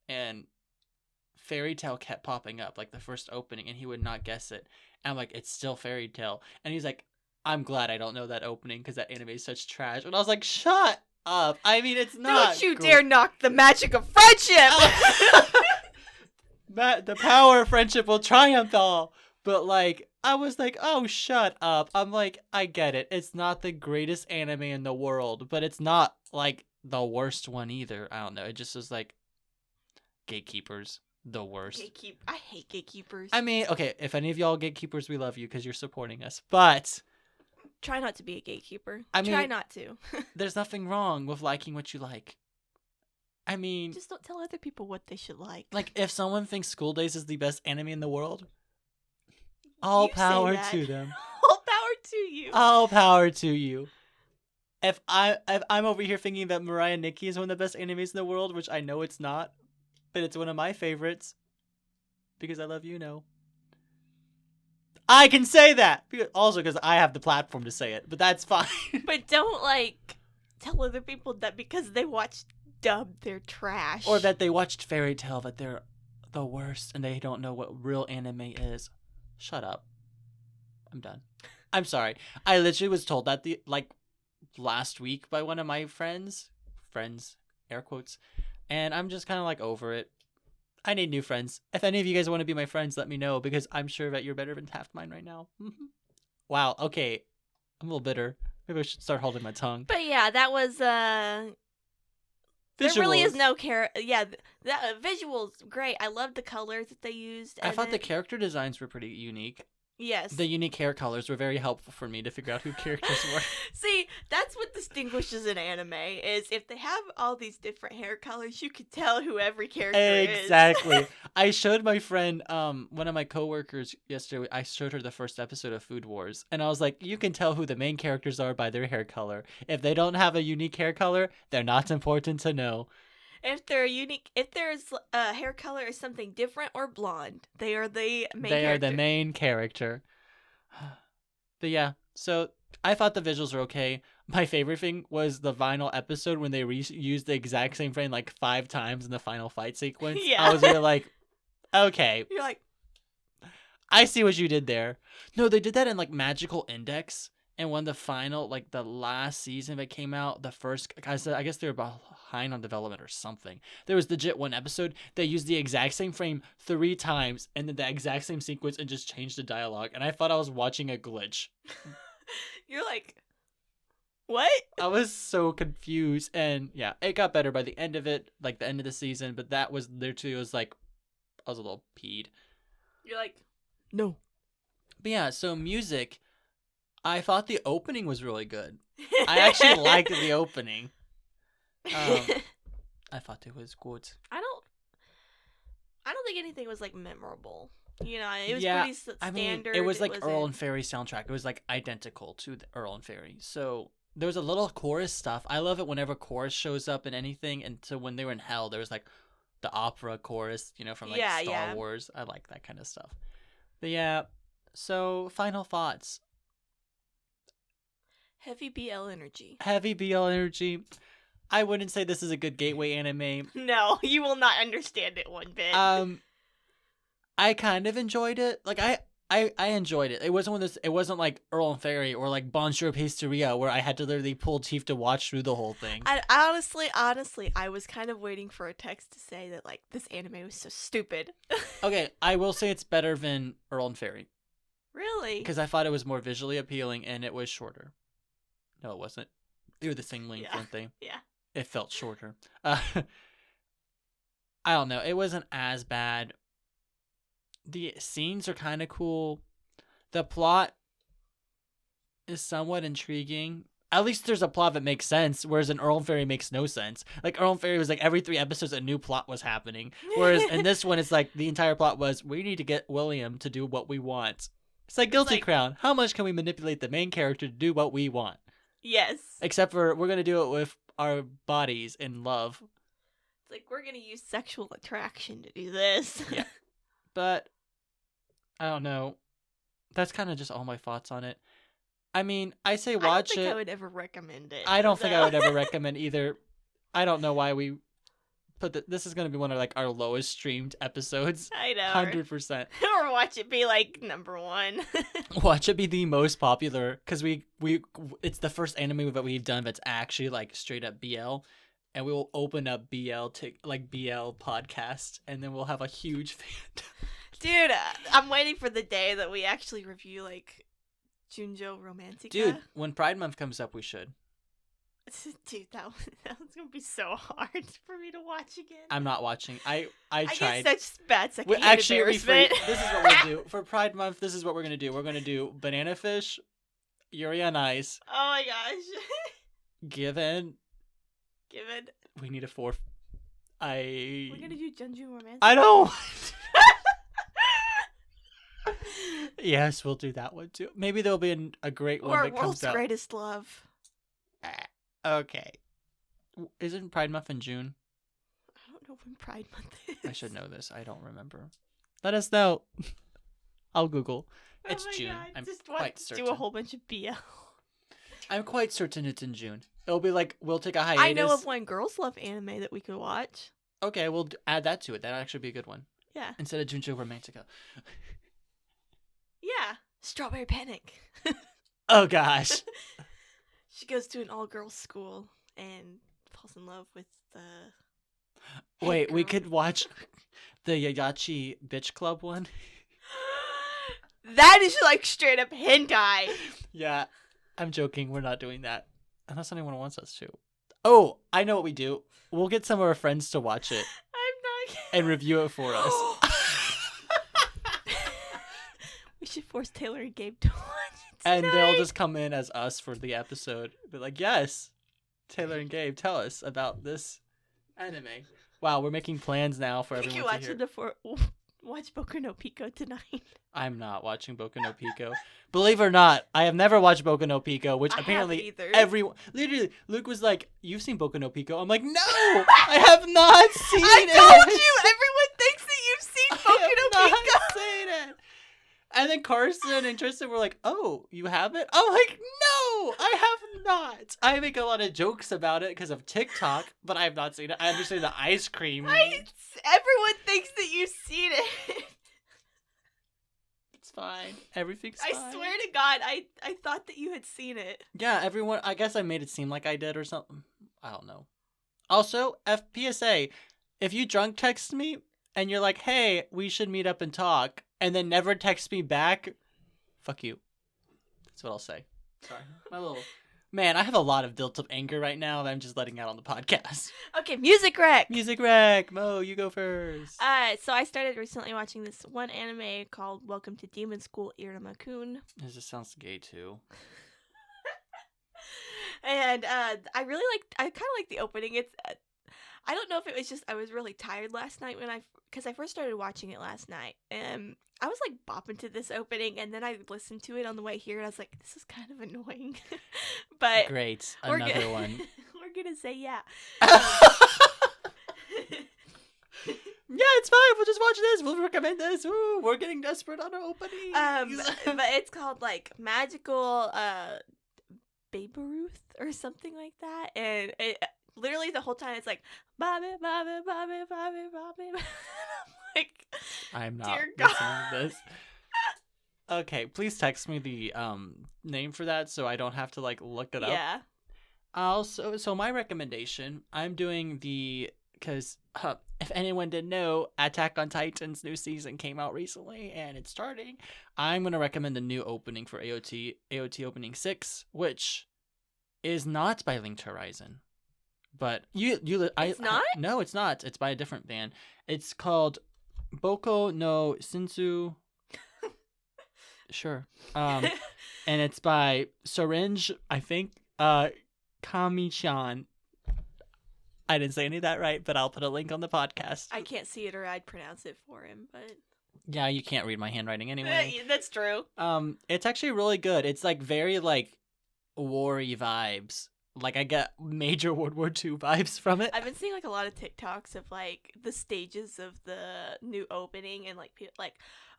and Fairy Tale kept popping up, like the first opening, and he would not guess it. And I'm like, it's still Fairy Tale. And he's like, I'm glad I don't know that opening because that anime is such trash. And I was like, shut up. I mean, it's not. Don't you dare knock the magic of friendship. The power of friendship will triumph all. But like, I was like, oh, shut up. I'm like, I get it. It's not the greatest anime in the world, but it's not like the worst one either. I don't know. It just was like gatekeepers. The worst. I hate gatekeepers. I mean, okay, if any of y'all gatekeepers, we love you because you're supporting us. But try not to be a gatekeeper. I mean, try not to. There's nothing wrong with liking what you like. I mean, just don't tell other people what they should like. Like, if someone thinks School Days is the best anime in the world, all power to them. All power to you. All power to you. If I'm over here thinking that Mirai Nikki is one of the best animes in the world, which I know it's not, but it's one of my favorites because I love Yuno. I can say that also because I have the platform to say it, but that's fine. But don't like tell other people that because they watched dub, they're trash, or that they watched Fairy Tale that they're the worst and they don't know what real anime is. Shut up. I'm done. I'm sorry. I literally was told that last week by one of my friends, air quotes, and I'm just kind of like over it. I need new friends. If any of you guys want to be my friends, let me know because I'm sure that you're better than half mine right now. Wow. Okay. I'm a little bitter. Maybe I should start holding my tongue. But yeah, that was There really is no the visuals great. I loved the colors that they used. I thought the character designs were pretty unique. Yes. The unique hair colors were very helpful for me to figure out who characters were. See, that's what distinguishes an anime, is if they have all these different hair colors, you can tell who every character is. Exactly. I showed my friend, one of my coworkers yesterday, I showed her the first episode of Food Wars, and I was like, you can tell who the main characters are by their hair color. If they don't have a unique hair color, they're not important to know. If they're unique, if there's a hair color is something different or blonde, they are the main character. They are the main character. But yeah, so I thought the visuals were okay. My favorite thing was the final episode when they used the exact same frame like 5 times in the final fight sequence. Yeah. I was really like, okay. You're like, I see what you did there. No, they did that in like Magical Index. And when the final, like the last season that came out, the first, I guess they were behind on development or something. There was legit one episode, they used the exact same frame 3 times and then the exact same sequence and just changed the dialogue. And I thought I was watching a glitch. you're like, what? I was so confused. And yeah, it got better by the end of it, like the end of the season. But that was literally, it was like, I was a little peed. You're like, no. But yeah, so music. I thought the opening was really good. I actually liked the opening. I thought it was good. I don't think anything was like memorable. You know, it was pretty standard. I mean, it was like Earl and Fairy soundtrack. It was like identical to the Earl and Fairy. So there was a little chorus stuff. I love it whenever chorus shows up in anything. And so when they were in Hell, there was like the opera chorus, you know, from like Star Wars. I like that kind of stuff. But yeah, so final thoughts. Heavy BL energy. Heavy BL energy. I wouldn't say this is a good gateway anime. No, you will not understand it one bit. I kind of enjoyed it. Like I enjoyed it. It wasn't one of those. It wasn't like Earl and Fairy or like Bonjour Pizzeria where I had to literally pull teeth to watch through the whole thing. I honestly, I was kind of waiting for a text to say that like this anime was so stupid. Okay, I will say it's better than Earl and Fairy Really? because I thought it was more visually appealing and it was shorter. No, it wasn't. They were the same length, weren't they? Yeah. It felt shorter. I don't know. It wasn't as bad. The scenes are kind of cool. The plot is somewhat intriguing. At least there's a plot that makes sense, whereas in Earl and Fairy makes no sense. Like, Earl and Fairy was like every 3 episodes a new plot was happening. Whereas in this one, it's like the entire plot was, we need to get William to do what we want. It's like Guilty Crown. How much can we manipulate the main character to do what we want? Yes. Except for we're going to do it with our bodies in love. It's like, we're going to use sexual attraction to do this. Yeah. But I don't know. That's kind of just all my thoughts on it. I mean, I say watch it. I don't think I would ever recommend it. I don't think I would ever recommend either. I don't know why we put this is going to be one of like our lowest streamed episodes. I know. 100%. Or watch it be like number 1. Watch it be the most popular because we it's the first anime that we've done that's actually like straight up BL. And we will open up BL podcast, and then we'll have a huge fan. Dude, I'm waiting for the day that we actually review, like, Junjo Romantica. Dude, when Pride Month comes up, we should. Dude, that was going to be so hard for me to watch again. I'm not watching. I tried. I get such bad second Actually, embarrassment. This is what we'll do. For Pride Month, this is what we're going to do. We're going to do Banana Fish, Yuri on Ice. Oh my gosh. Given. We need a 4th. We're going to do Junjo Romantica. I know. Yes, we'll do that one too. Maybe there'll be a great one that comes out. World's Greatest Love. Okay. Isn't Pride Month in June? I don't know when Pride Month is. I should know this. I don't remember. Let us know. I'll Google. It's June. God. I'm just quite certain. Do a whole bunch of BL. I'm quite certain it's in June. It'll be like, we'll take a hiatus. I know of one girls love anime that we could watch. Okay, we'll add that to it. That'll actually be a good one. Yeah. Instead of Junjo Romantica. Yeah. Strawberry Panic. Oh, gosh. She goes to an all-girls school and falls in love with the... Wait, we could watch the Yayachi Bitch Club one? That is like straight up hentai. Yeah. I'm joking. We're not doing that. Unless anyone wants us to. Oh, I know what we do. We'll get some of our friends to watch it. I'm not... And review it for us. We should force Taylor and Gabe to watch it tonight. And they'll just come in as us for the episode. Be like, yes, Taylor and Gabe, tell us about this anime. Wow, we're making plans now for everyone to hear. Watch Boku no Pico tonight. I'm not watching Boku no Pico. Believe it or not, I have never watched Boku no Pico, which apparently everyone... Literally, Luke was like, you've seen Boku no Pico? I'm like, no, I have not seen it. I told you, everyone thinks that you've seen Boku no Pico. I have not seen it. And then Carson and Tristan were like, oh, you haven't? I'm like, no, I have not. I make a lot of jokes about it because of TikTok, but I have not seen it. I understand the ice cream. Everyone thinks that you've seen it. It's fine. Everything's fine. I swear to God, I thought that you had seen it. Yeah, everyone, I guess I made it seem like I did or something. I don't know. Also, PSA, if you drunk text me and you're like, hey, we should meet up and talk, and then never text me back, fuck you. That's what I'll say. Sorry. Man, I have a lot of built-up anger right now that I'm just letting out on the podcast. Okay, music rec! Music rec! Mo, you go first. So I started recently watching this one anime called Welcome to Demon School Iruma-kun. This just sounds gay, too. And I kind of like the opening. It's... I don't know if it was just I was really tired last night because I first started watching it last night. I was like bopping to this opening, and then I listened to it on the way here, and I was like, this is kind of annoying. But great, another one. We're gonna say yeah. Yeah, it's fine. We'll just watch this. We'll recommend this. Ooh, we're getting desperate on our openings. But it's called like Magical Babe Ruth or something like that, and it. Literally the whole time it's like Bobby, Bobby, Bobby, Bobby, Bobby. I'm like, I'm not dear listening God. to this. Okay, please text me the name for that so I don't have to like look it up. Yeah. Also, so my recommendation, I'm doing because if anyone didn't know, Attack on Titan's new season came out recently and it's starting. I'm gonna recommend the new opening for AOT opening 6, which is not by Linked Horizon, but It's not? No, it's not. It's by a different band. It's called Boko no Shinsu. Sure. And it's by Syringe, I think. Kami-chan. I didn't say any of that right, but I'll put a link on the podcast. I can't see it or I'd pronounce it for him, but Yeah, you can't read my handwriting anyway. that's true. It's actually really good. It's like very like war-y vibes. Like I get major World War II vibes from it. I've been seeing like a lot of TikToks of like the stages of the new opening and like people like,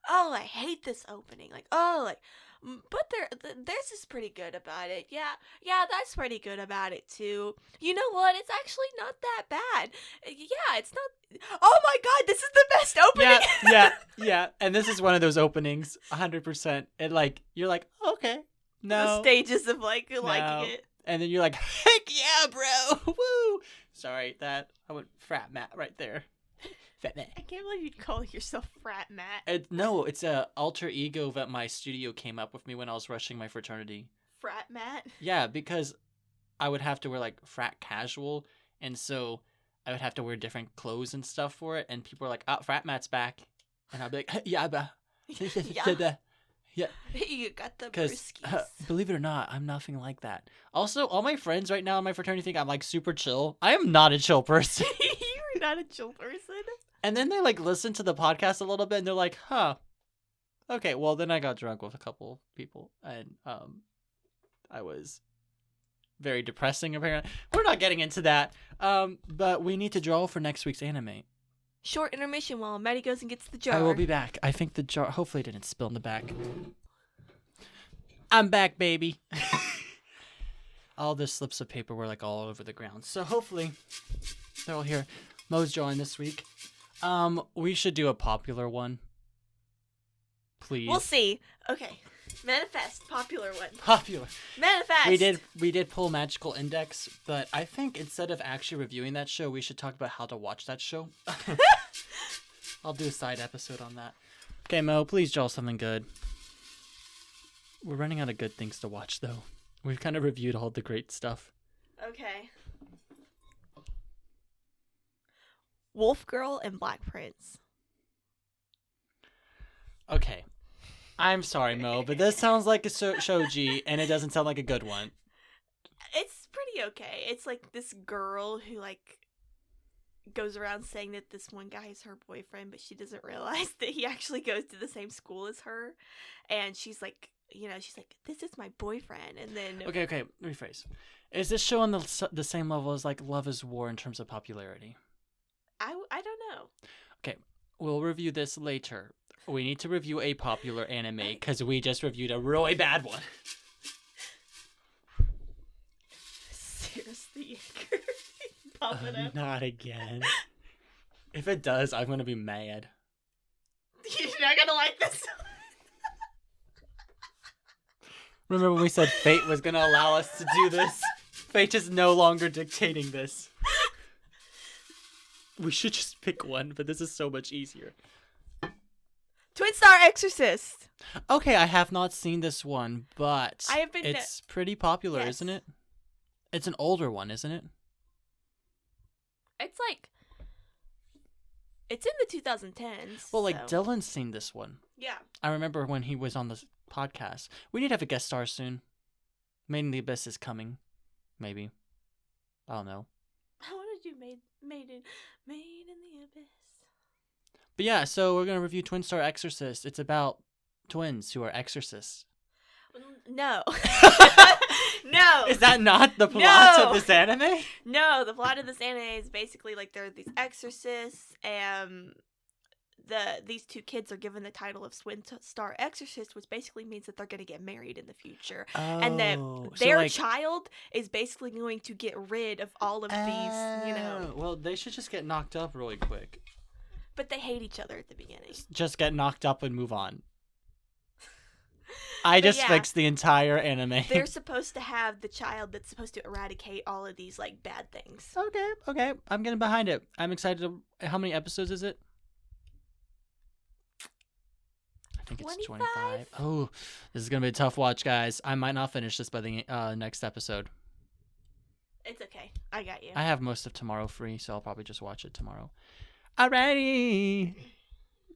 oh, I hate this opening. Like, oh, like, but theirs is pretty good about it. Yeah, that's pretty good about it too. You know what? It's actually not that bad. Yeah, it's not. Oh my god, this is the best opening. Yeah. And this is one of those openings, 100%. And like you're like, okay, no. The stages of like liking it. And then you're like, heck yeah, bro! Woo! Sorry, I went frat Matt right there. Fat Matt. I can't believe you'd call yourself frat Matt. No, it's a alter ego that my studio came up with me when I was rushing my fraternity. Frat Matt? Yeah, because I would have to wear like frat casual, and so I would have to wear different clothes and stuff for it, and people were like, oh, frat Matt's back. And I'd be like, yeah, bah. Yeah. You got the Because, brewskis. believe it or not, I'm nothing like that. Also, all my friends right now in my fraternity think I'm, like, super chill. I am not a chill person. You're not a chill person. And then they, like, listen to the podcast a little bit, and they're like, huh. Okay, well, then I got drunk with a couple people, and I was very depressing, apparently. We're not getting into that, but we need to draw for next week's anime. Short intermission while Matty goes and gets the jar. I will be back. I think the jar hopefully didn't spill in the back. I'm back, baby. All the slips of paper were like all over the ground. So hopefully they're all here. Mo's drawing this week. We should do a popular one. Please. We'll see. Okay. Manifest. Popular one. Popular. Manifest. We did pull Magical Index, but I think instead of actually reviewing that show, we should talk about how to watch that show. I'll do a side episode on that. Okay, Mo, please draw something good. We're running out of good things to watch, though. We've kind of reviewed all the great stuff. Okay. Wolf Girl and Black Prince. Okay. I'm sorry, Mo, but this sounds like a shoji, and it doesn't sound like a good one. It's pretty okay. It's like this girl who like goes around saying that this one guy is her boyfriend, but she doesn't realize that he actually goes to the same school as her. And she's like, she's like, this is my boyfriend. And then... Okay, rephrase. Is this show on the same level as like Love is War in terms of popularity? I don't know. Okay, we'll review this later. We need to review a popular anime because we just reviewed a really bad one. Seriously, pop it up. Not again. If it does, I'm gonna be mad. You're not gonna like this. Remember when we said fate was gonna allow us to do this? Fate is no longer dictating this. We should just pick one, but this is so much easier. Twin Star Exorcist. Okay, I have not seen this one, but it's pretty popular, Yes. isn't it? It's an older one, isn't it? It's like... It's in the 2010s. Well, like, so... Dylan's seen this one. Yeah. I remember when he was on the podcast. We need to have a guest star soon. Made in the Abyss is coming. Maybe. I don't know. I want to do Made in the Abyss. But yeah, so we're going to review Twin Star Exorcist. It's about twins who are exorcists. No. No. Is that not the plot of this anime? No, the plot of this anime is basically like there are these exorcists and these two kids are given the title of Twin Star Exorcist, which basically means that they're going to get married in the future. Oh, and that their child is basically going to get rid of all of these, Well, they should just get knocked up really quick. But they hate each other at the beginning. Just get knocked up and move on. I just yeah. fixed the entire anime. They're supposed to have the child that's supposed to eradicate all of these like bad things. Okay. I'm getting behind it. I'm excited. How many episodes is it? I think it's 25. Oh, this is going to be a tough watch, guys. I might not finish this by the next episode. It's okay. I got you. I have most of tomorrow free, so I'll probably just watch it tomorrow. Alrighty.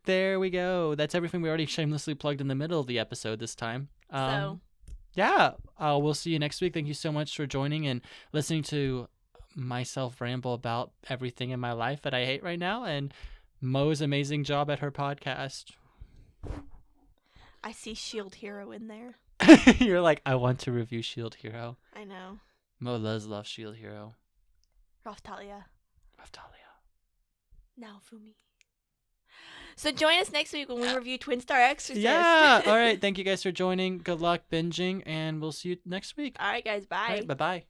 There we go. That's everything we already shamelessly plugged in the middle of the episode this time. Yeah. We'll see you next week. Thank you so much for joining and listening to myself ramble about everything in my life that I hate right now and Mo's amazing job at her podcast. I see Shield Hero in there. You're like, I want to review Shield Hero. I know. Mo does love Shield Hero. Raftalia. Now Fumi. So join us next week when we review Twin Star Exorcist. Yeah. All right. Thank you guys for joining. Good luck binging, and we'll see you next week. All right, guys. Bye. All right, bye-bye.